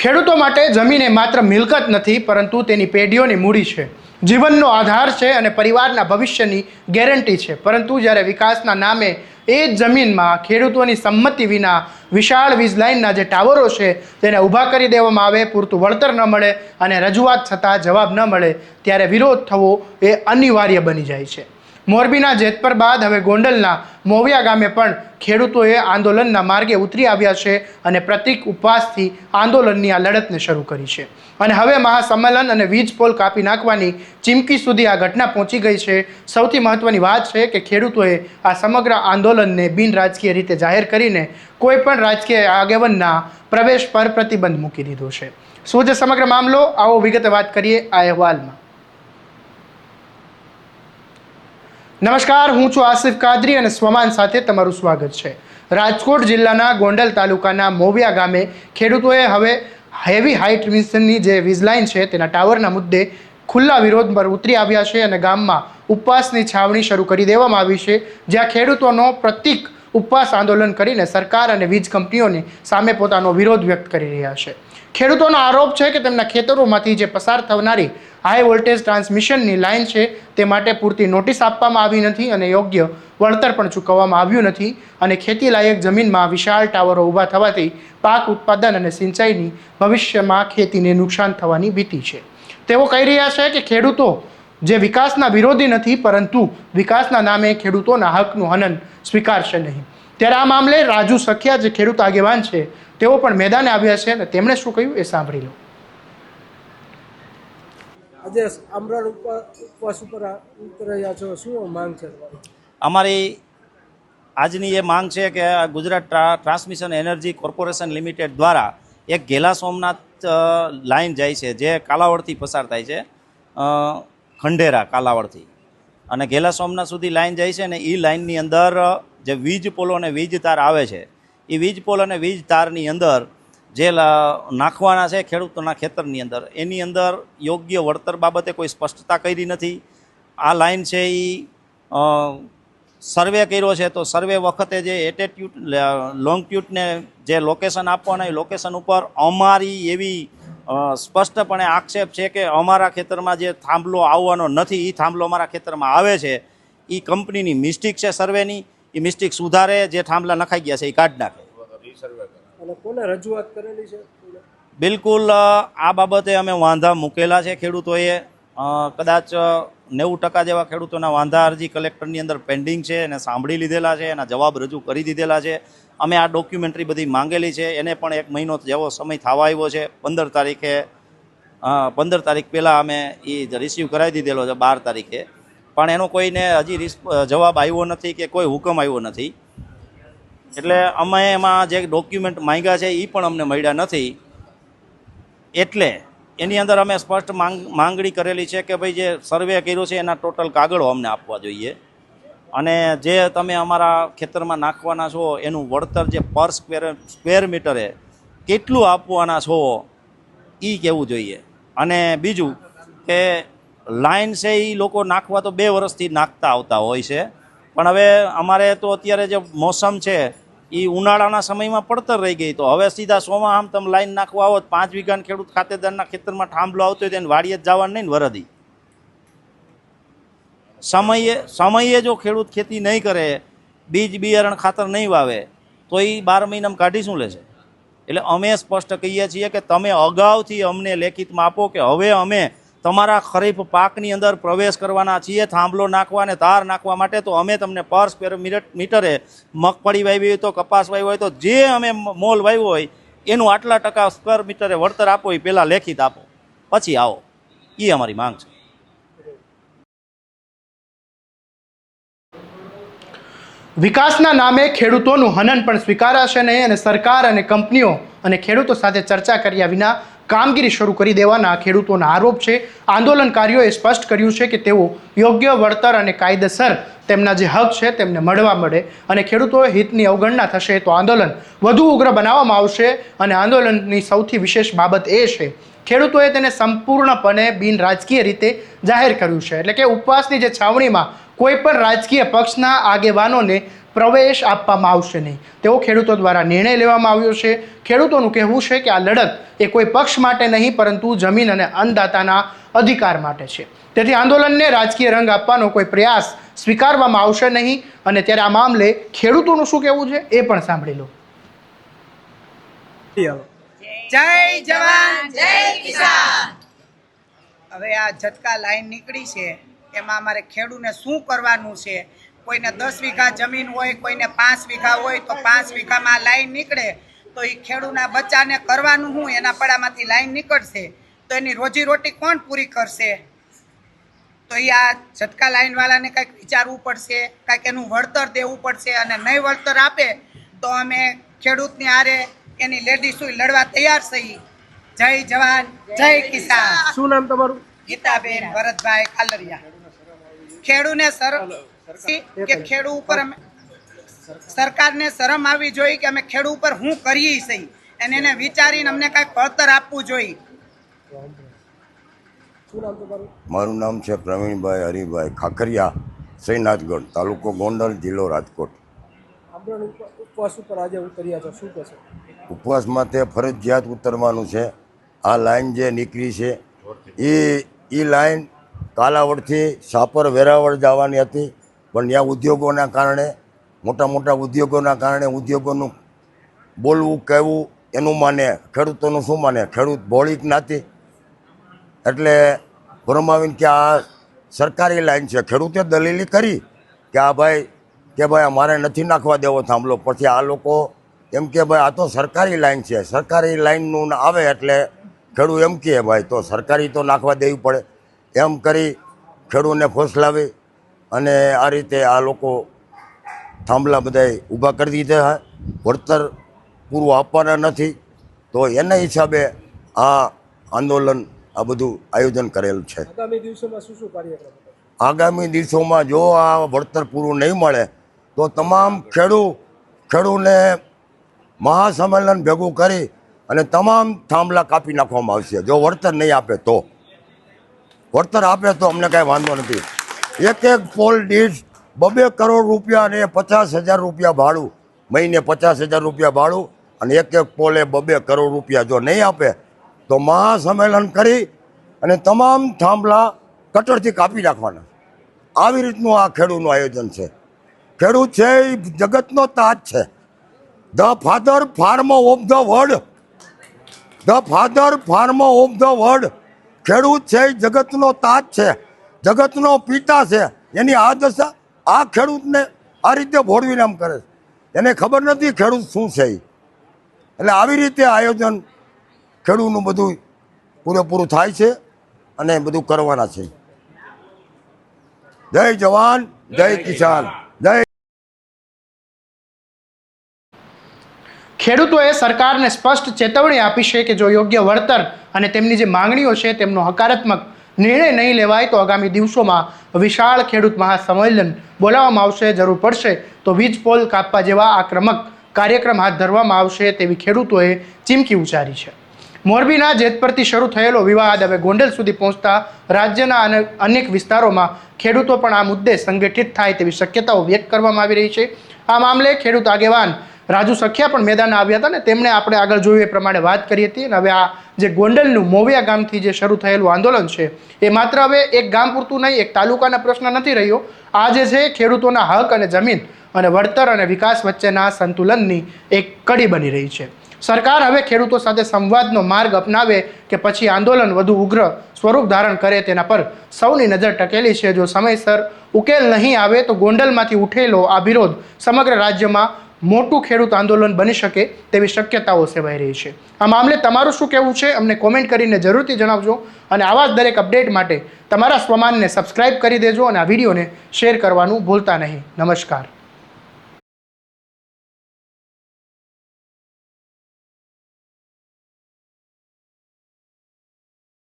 ખેડૂતો માટે જમીન એ માત્ર મિલકત નથી, પરંતુ તેની પેઢીઓની મૂડી છે, જીવનનો આધાર છે અને પરિવારના ભવિષ્યની ગેરંટી છે. પરંતુ જ્યારે વિકાસના નામે એ જ જમીનમાં ખેડૂતોની સંમતિ વિના વિશાળ વીજ લાઇનના જે ટાવરો છે તેને ઊભા કરી દેવામાં આવે, પૂરતું વળતર ન મળે અને રજૂઆત છતાં જવાબ ન મળે, ત્યારે વિરોધ થવો એ અનિવાર્ય બની જાય છે. મોરબીના જેતપર બાદ હવે ગોંડલના મોવિયા ગામે પણ ખેડૂતોએ આંદોલનના માર્ગે ઉતરી આવ્યા છે અને પ્રતિક ઉપવાસથી આંદોલનની આ લડતને શરૂ કરી છે. અને હવે મહાસંમેલન અને વીજ પોલ કાપી નાખવાની ચીમકી સુધી આ ઘટના પહોંચી ગઈ છે. સૌથી મહત્વની વાત છે કે ખેડૂતોએ આ સમગ્ર આંદોલનને બિન રાજકીય રીતે જાહેર કરીને કોઈ પણ રાજકીય આગેવાનના પ્રવેશ પર પ્રતિબંધ મૂકી દીધો છે. શું છે સમગ્ર મામલો? આવો વિગતે વાત કરીએ આ અહેવાલમાં. નમસ્કાર, હું છું આસિફ કાદરી અને સ્વમાન સાથે તમારું સ્વાગત છે. રાજકોટ જિલ્લાના ગોંડલ તાલુકાના મોવિયા ગામે ખેડૂતોએ હવે હેવી હાઈ ટ્રાન્સમિશનની જે વીજ લાઇન છે તેના ટાવરના મુદ્દે ખુલ્લા વિરોધ પર ઉતરી આવ્યા છે અને ગામમાં ઉપવાસની છાવણી શરૂ કરી દેવામાં આવી છે, જ્યાં ખેડૂતોનો પ્રતિક ઉપવાસ આંદોલન કરીને સરકાર અને વીજ કંપનીઓની સામે પોતાનો વિરોધ વ્યક્ત કરી રહ્યા છે. ખેડૂતોનો આરોપ છે કે તેમના ખેતરોમાંથી જે પસાર થનારી હાઈ વોલ્ટેજ ટ્રાન્સમિશનની લાઇન છે તે માટે પૂરતી નોટિસ આપવામાં આવી નથી અને યોગ્ય વળતર પણ ચૂકવવામાં આવ્યું નથી અને ખેતીલાયક જમીનમાં વિશાળ ટાવરો ઊભા થવાથી પાક ઉત્પાદન અને સિંચાઈની ભવિષ્યમાં ખેતીને નુકસાન થવાની ભીતિ છે. તેઓ કહી રહ્યા છે કે ખેડૂતો જે વિકાસના વિરોધી નથી, પરંતુ વિકાસના નામે ખેડૂતોના હકનું હનન સ્વીકારશે નહીં. ત્યારે આ મામલે રાજુ સખિયા જે ખેડૂત આગેવાન છે તેઓ પણ મેદાને આવ્યા છે અને તેમણે શું કહ્યું એ સાંભળી લો. આજે આમરણ ઉપવાસ ઉપર ઉતર્યા છો, શું માંગ છે તમારી? અમારી આજની એ માંગ છે કે Gujarat transmission energy corporation limited દ્વારા એક ઘેલા સોમનાથ લાઇન જાય છે જે કાલાવડથી પસાર થાય છે, ખંડેરા કાલાવડથી અને ઘેલા સોમનાથ સુધી લાઇન જાય છે. અને એ લાઇનની અંદર જે વીજ પોલો અને વીજ તાર આવે છે, એ વીજ પોલ અને વીજ તારની અંદર જે નાખવાના છે ખેડૂતોના ખેતરની અંદર, એની અંદર યોગ્ય વળતર બાબતે કોઈ સ્પષ્ટતા કરી નથી. આ લાઇન છે એ સર્વે કર્યો છે, તો સર્વે વખતે જે એટેટ્યુડ લોંગટ્યુડને જે લોકેશન આપવાના એ લોકેશન ઉપર અમારી એવી સ્પષ્ટપણે આક્ષેપ છે કે અમારા ખેતરમાં જે થાંભલો આવવાનો નથી એ થાંભલો અમારા ખેતરમાં આવે છે. એ કંપનીની મિસ્ટેક છે સર્વેની, એ મિસ્ટેક સુધારે, જે થાંભલા નખાઈ ગયા છે એ કાઢી નાખે. અને કોને રજૂઆત કરેલી છે? બિલકુલ આ બાબતે અમે વાંધા મૂકેલા છે ખેડૂતોએ. કદાચ 90% જેવા ખેડૂતોના વાંધા અરજી કલેક્ટરની અંદર પેન્ડિંગ છે અને સાંભળી લીધેલા છે, એના જવાબ રજૂ કરી દીધેલા છે. અમે આ ડોક્યુમેન્ટરી બધી માંગેલી છે, એને પણ 1 મહિનો જેવો સમય થવા આવ્યો છે. 15 તારીખ પહેલાં અમે એ રિસીવ કરાવી દીધેલો છે 12 તારીખે, પણ એનો કોઈને હજી જવાબ આવ્યો નથી કે કોઈ હુકમ આવ્યો નથી. એટલે અમે એમાં જે ડોક્યુમેન્ટ માંગ્યા છે એ પણ અમને મળ્યા નથી. એટલે એની અંદર અમે સ્પષ્ટ માંગણી કરેલી છે કે ભાઈ જે સર્વે કર્યો છે એના ટોટલ કાગળો અમને આપવા જોઈએ અને જે તમે અમારા ખેતરમાં નાખવાના છો એનું વળતર જે પર સ્ક્વેર મીટરે કેટલું આપવાના છો એ કહેવું જોઈએ. અને બીજું કે લાઇન છે એ લોકો નાખવા તો 2 વર્ષથી નાખતા આવતા હોય છે, પણ હવે અમારે તો અત્યારે જે મોસમ છે એ ઉનાળાના સમયમાં પડતર રહી ગઈ, તો હવે સીધા સોમાં આમ તમે લાઈન નાખવા આવો 5 વીઘાના ખેડૂત ખાતેદારના ખેતરમાં થાંભલો આવતો હોય તેને વાડીએ જ જવાનું નહીં ને વરદી. સમયે જો ખેડૂત ખેતી નહીં કરે, બીજ બિયારણ ખાતર નહીં વાવે, તો એ 12 મહિનામાં કાઢી શું લેશે? એટલે અમે સ્પષ્ટ કહીએ છીએ કે તમે અગાઉથી અમને લેખિતમાં આપો કે હવે અમે તમારા ખરીફ પાકની અંદર પ્રવેશ કરવાના છીએ, થાંભલો નાખવા અને તાર નાખવા માટે, તો અમે તમને પર સ્ક્વેર મીટરે મગફળી વાવી હોય તો કપાસ વાવી હોય તો જે અમે મોલ વાવ્યો હોય એનું આટલા ટકા સ્ક્વેર મીટરે વળતર આપો, એ પહેલાં લેખિત આપો, પછી આવો. એ અમારી માંગ છે. વિકાસના નામે ખેડૂતોનું હનન પણ સ્વીકારાશે નહીં અને સરકાર અને કંપનીઓ અને ખેડૂતો સાથે ચર્ચા કર્યા વિના કામગીરી શરૂ કરી દેવાના ખેડૂતોના આરોપ છે. આંદોલનકારીઓએ સ્પષ્ટ કર્યું છે કે તેઓ યોગ્ય વળતર અને કાયદેસર તેમના જે હક છે તેમને મળે અને ખેડૂતોએ હિતની અવગણના થશે તો આંદોલન વધુ ઉગ્ર બનાવવામાં આવશે. અને આંદોલનની સૌથી વિશેષ બાબત એ છે ખેડૂતોએ તેને સંપૂર્ણપણે બિન રાજકીય રીતે જાહેર કર્યું છે. એટલે કે ઉપવાસની જે છાવણીમાં કોઈ પણ રાજકીય પક્ષના આગેવાનોને પ્રવેશ આપવામાં આવશે નહીં તેવો ખેડૂતો દ્વારા નિર્ણય લેવામાં આવ્યો છે. ખેડૂતોનું કહેવું છે કે આ લડત એ કોઈ પક્ષ માટે નહીં પરંતુ જમીન અને અન્નદાતાના અધિકાર માટે છે. તેથી આંદોલનને રાજકીય રંગ આપવાનો કોઈ પ્રયાસ સ્વીકારવામાં આવશે નહીં. અને ત્યારે આ મામલે ખેડૂતોનું શું કહેવું છે એ પણ સાંભળી લો. જય જવાન જય કિસાન. હવે આ ઝટકા લાઈન નીકળી છે એમાં અમારે ખેડૂને શું કરવાનું છે. કોઈને 10 વીઘા જમીન હોય, કોઈને 5 વીઘા હોય તો 5 વીઘામાં લાઈન નીકળે તો એ ખેડૂના બચ્ચાને કરવાનું શું? એના પડામાંથી લાઈન નીકળશે તો એની રોજીરોટી કોણ પૂરી કરશે? તો એ આ ઝટકા લાઈનવાળાને કંઈક વિચારવું પડશે, કાંઈક એનું વળતર દેવું પડશે. અને નહીં વળતર આપે તો અમે ખેડૂતની હારે એની લેડીઝો લડવા તૈયાર છીએ. જય જવાન જય કિસાન. શું નામ તમારું? ગીતાબેન ભરતભાઈ કાલરિયા. ખેડૂને કે ખેડૂ ઉપર અમે સરકારને શરમ આવવી જોઈએ કે અમે ખેડૂ ઉપર શું કરીએ છીએ અને એને વિચારીને અમને કાંઈક વળતર આપવું જોઈએ. શું નામ તમારું? મારું નામ છે પ્રવીણભાઈ હરિભાઈ ખાખરિયા, શ્રીનાથગઢ, તાલુકો ગોંડલ, જિલ્લો રાજકોટ. આમરણ ઉપવાસ ઉપર આજે ઉતર્યા છો, શું કહેશો? ઉપવાસમાં તે ફરજિયાત ઉતરવાનું છે. આ લાઈન જે નીકળી છે એ લાઈન કાલાવડથી સાપર વેરાવળ જવાની હતી, પણ ત્યાં ઉદ્યોગોના કારણે, મોટા મોટા ઉદ્યોગોના કારણે ઉદ્યોગોનું બોલવું કહેવું એનું માને, ખેડૂતોનું શું માને? ખેડૂત ભોળી જ્ઞાતિ એટલે ભરમાવીને કે આ સરકારી લાઈન છે. ખેડૂતે દલીલી કરી કે આ ભાઈ અમારે નથી નાખવા દેવો થાંભલો. પછી આ લોકો એમ કે ભાઈ આ તો સરકારી લાઈન છે, સરકારી લાઈનનું આવે એટલે ખેડૂત એમ કહે ભાઈ તો સરકારી તો નાખવા દેવી પડે. એમ કરી ખેડૂતને ફોસલાવી અને આ રીતે આ લોકો થાંભલા બધાય ઊભા કરી દીધા. વળતર પૂરું આપવાના નથી તો એના હિસાબે આ આંદોલન આ બધું આયોજન કરેલું છે. આગામી દિવસોમાં શું શું કાર્યક્રમ? આગામી દિવસોમાં જો આ વળતર પૂરું નહીં મળે તો તમામ ખેડૂને મહાસંમેલન ભેગું કરી અને તમામ થાંભલા કાપી નાખવામાં આવશે. જો વળતર નહીં આપે તો. વળતર આપે તો અમને કાંઈ વાંધો નથી. એક પોલ દીઠ 2 કરોડ રૂપિયા અને 50,000 રૂપિયા ભાડું, મહિને 50,000 રૂપિયા ભાડું અને એક પોલે 2 કરોડ રૂપિયા જો નહીં આપે તો મહાસંમેલન કરી અને તમામ થાંભલા કટરથી કાપી નાખવાના. આવી રીતનું આ ખેડૂતનું આયોજન છે. ખેડૂત છે એ જગતનો તાજ છે. The father farm of the world, the father farm of the world. ખેડૂત છે એ જગતનો તાજ છે, જગતનો પિતા છે. એની આ દશા આ ખેડૂતને આ રીતે ભોળવીને આમ કરે છે. એને ખબર નથી ખેડૂત શું છે. એટલે આવી રીતે આયોજન ખેડૂતનું બધું પૂરેપૂરું થાય છે અને બધું કરવાના છે. જય જવાન જય કિસાન. જય. ખેડૂતોએ સરકારને સ્પષ્ટ ચેતવણી આપી છે કે જો યોગ્ય વળતર અને તેમની જે માંગણીઓ છે તેમનો હકારાત્મક નિર્ણય નહીં લેવાય તો આગામી દિવસોમાં વિશાળ ખેડૂત મહાસંમેલન બોલાવવામાં આવશે. જરૂર પડશે તો વીજ પોલ કાપવા જેવા આક્રમક કાર્યક્રમ હાથ ધરવામાં આવશે તેવી ખેડૂતોએ ચીમકી ઉચ્ચારી છે. મોરબીના જેતપરથી શરૂ થયેલો વિવાદ હવે ગોંડલ સુધી પહોંચતા રાજ્યના અનેક વિસ્તારોમાં ખેડૂતો પણ આ મુદ્દે સંગઠિત થાય તેવી શક્યતાઓ વ્યક્ત કરવામાં આવી રહી છે. આ મામલે ખેડૂત આગેવાન રાજુ સખિયા પણ મેદાને આવ્યા હતા ને તેમણે આપણે આગળ જોયું એ પ્રમાણે વાત કરી હતી. અને હવે આ જે ગોંડલનું મોવિયા ગામથી જે શરૂ થયેલું આંદોલન છે એ માત્ર હવે એક ગામ પૂરતું નહીં, એક તાલુકાના પ્રશ્ન નથી રહ્યો. આ જે છે ખેડૂતોના હક અને જમીન અને વળતર અને વિકાસ વચ્ચેના સંતુલનની એક કડી બની રહી છે. સરકાર હવે ખેડૂતો સાથે સંવાદનો માર્ગ અપનાવે કે પછી આંદોલન વધુ ઉગ્ર સ્વરૂપ ધારણ કરે તેના પર સૌની નજર ટકેલી છે. જો સમયસર ઉકેલ નહીં આવે તો ગોંડલમાંથી ઉઠેલો આ વિરોધ સમગ્ર રાજ્યમાં મોટું ખેડૂત આંદોલન બની શકે તેવી શક્યતાઓ સેવાઈ રહી છે. આ મામલે તમારું શું કહેવું છે અમને કોમેન્ટ કરીને જરૂરથી જણાવજો. અને આવા જ દરેક અપડેટ માટે તમારા સ્વમાનને સબસ્ક્રાઇબ કરી દેજો અને આ વિડીયોને શેર કરવાનું ભૂલતા નહીં. નમસ્કાર.